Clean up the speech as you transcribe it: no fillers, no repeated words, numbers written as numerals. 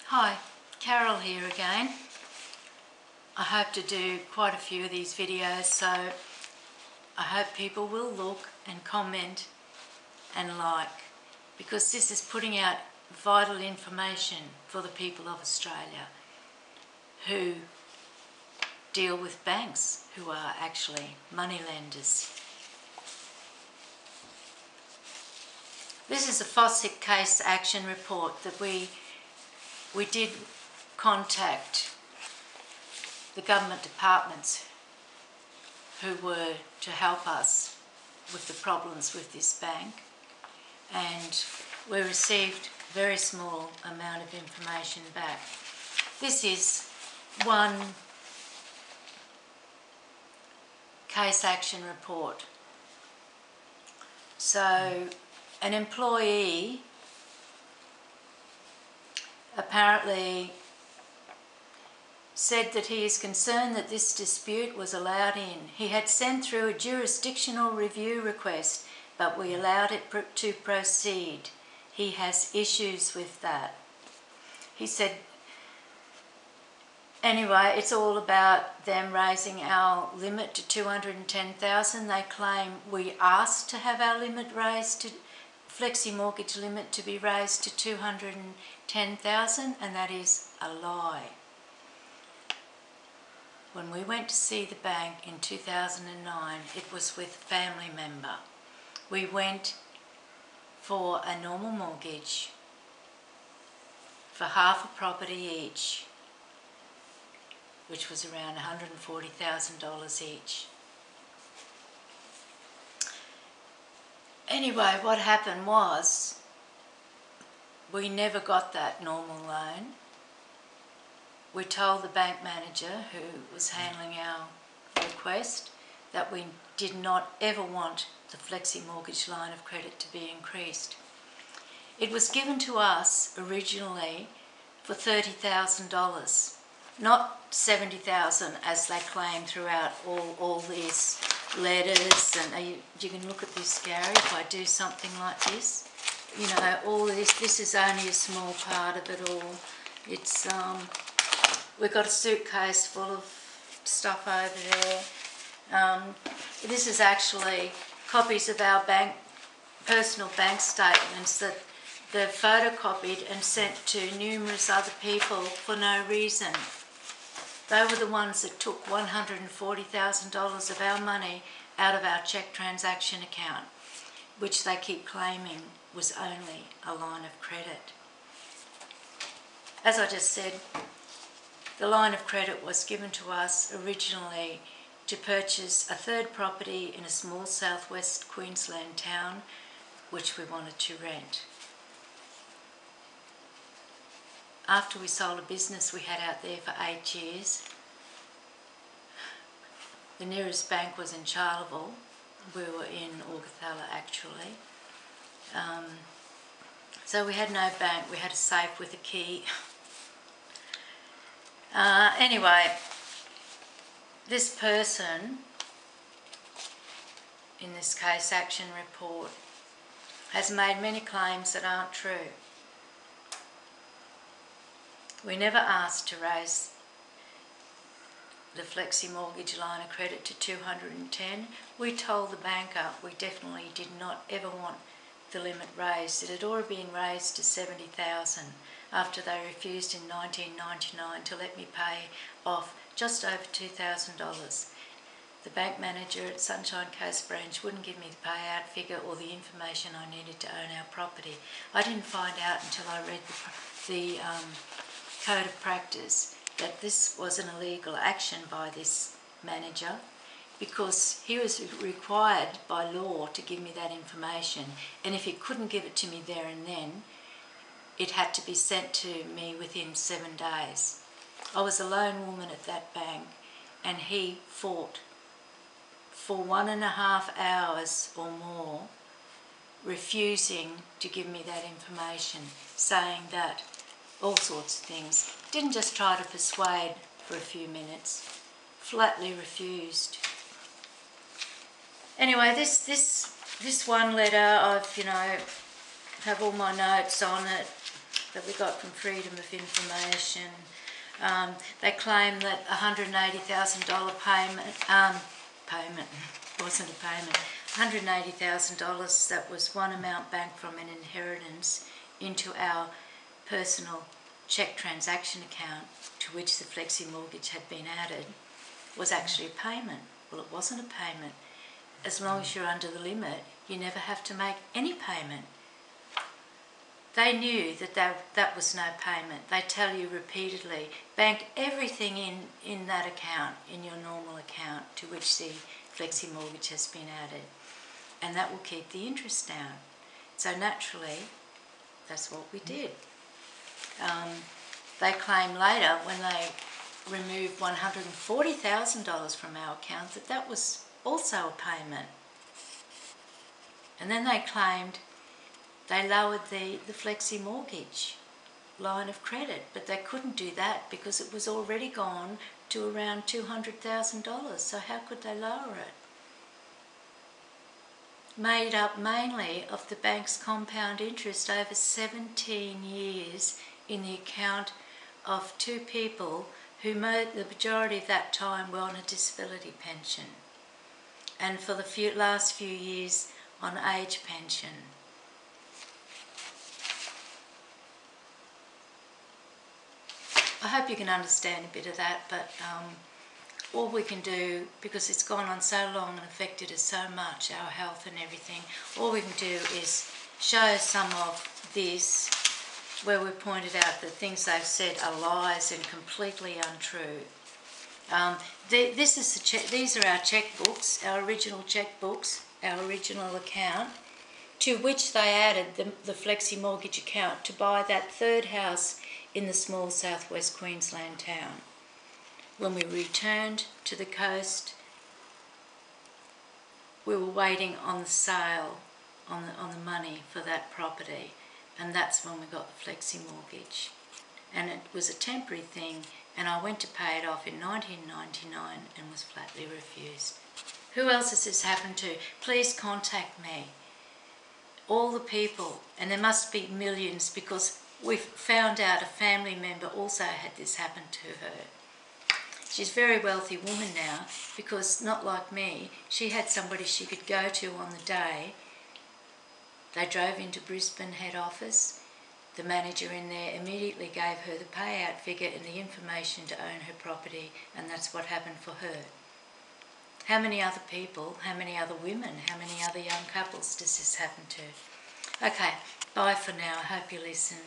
Hi, Carol here again. I hope to do quite a few of these videos, so I hope people will look and comment and like, because this is putting out vital information for the people of Australia who deal with banks who are actually money lenders. This is a FOSIC case action report that we did contact the government departments who were to help us with the problems with this bank, and we received a very small amount of information back. This is one case action report. So an employee apparently said that he is concerned that this dispute was allowed in. He had sent through a jurisdictional review request, but we allowed it to proceed. He has issues with that. He said, anyway, it's all about them raising our limit to 210,000. They claim we asked to have our limit raised to flexi mortgage limit to be raised to 210,000, and that is a lie. When we went to see the bank in 2009, it was with a family member. We went for a normal mortgage for half a property each, which was around $140,000 each. Anyway, what happened was we never got that normal loan. We told the bank manager who was handling our request that we did not ever want the flexi mortgage line of credit to be increased. It was given to us originally for $30,000, not $70,000 as they claim throughout all these letters. And you can look at this, Gary, if I do something like this. You know, all this is only a small part of it all. It's we've got a suitcase full of stuff over there. This is actually copies of our personal bank statements that they've photocopied and sent to numerous other people for no reason. They were the ones that took $140,000 of our money out of our cheque transaction account, which they keep claiming was only a line of credit. As I just said, the line of credit was given to us originally to purchase a third property in a small southwest Queensland town, which we wanted to rent. After we sold a business we had out there for 8 years, the nearest bank was in Charleville. We were in Augathella actually. So we had no bank, we had a safe with a key. Anyway, this person in this case action report has made many claims that aren't true. We never asked to raise the flexi mortgage line of credit to 210. We told the banker we definitely did not ever want the limit raised. It had already been raised to 70,000 after they refused in 1999 to let me pay off just over $2,000. The bank manager at Sunshine Coast branch wouldn't give me the payout figure or the information I needed to own our property. I didn't find out until I read the Code of Practice that this was an illegal action by this manager, because he was required by law to give me that information, and if he couldn't give it to me there and then, it had to be sent to me within 7 days. I was a lone woman at that bank, and he fought for 1.5 hours or more, refusing to give me that information, saying that all sorts of things. Didn't just try to persuade for a few minutes, flatly refused. Anyway, this one letter, I've, have all my notes on it. that we got from Freedom of Information. They claim that $180,000 payment wasn't a payment. $180,000, that was one amount banked from an inheritance into our personal cheque transaction account to which the flexi mortgage had been added, was actually a payment. Well, it wasn't a payment. As long as you're under the limit, you never have to make any payment. They knew that that was no payment. They tell you repeatedly, bank everything in that account, in your normal account to which the flexi mortgage has been added, and that will keep the interest down. So naturally, that's what we did. They claim later, when they removed $140,000 from our account, that that was also a payment. And then they claimed they lowered the flexi mortgage line of credit, but they couldn't do that because it was already gone to around $200,000. So how could they lower it? Made up mainly of the bank's compound interest over 17 years in the account of two people who the majority of that time were on a disability pension, and for the last few years on age pension. I hope you can understand a bit of that, but all we can do, because it's gone on so long and affected us so much, our health and everything, all we can do is show some of this where we pointed out that things they've said are lies and completely untrue. These are our checkbooks, our original checkbooks, our original account, to which they added the flexi mortgage account to buy that third house in the small southwest Queensland town. When we returned to the coast, we were waiting on the sale, on the money for that property, and that's when we got the flexi mortgage. And it was a temporary thing, and I went to pay it off in 1999 and was flatly refused. Who else has this happened to? Please contact me. All the people, and there must be millions, because we've found out a family member also had this happen to her. She's a very wealthy woman now, because not like me, she had somebody she could go to on the day. They drove into Brisbane head office. The manager in there immediately gave her the payout figure and the information to own her property, and that's what happened for her. How many other people, how many other women, how many other young couples does this happen to? Okay, bye for now. I hope you listen.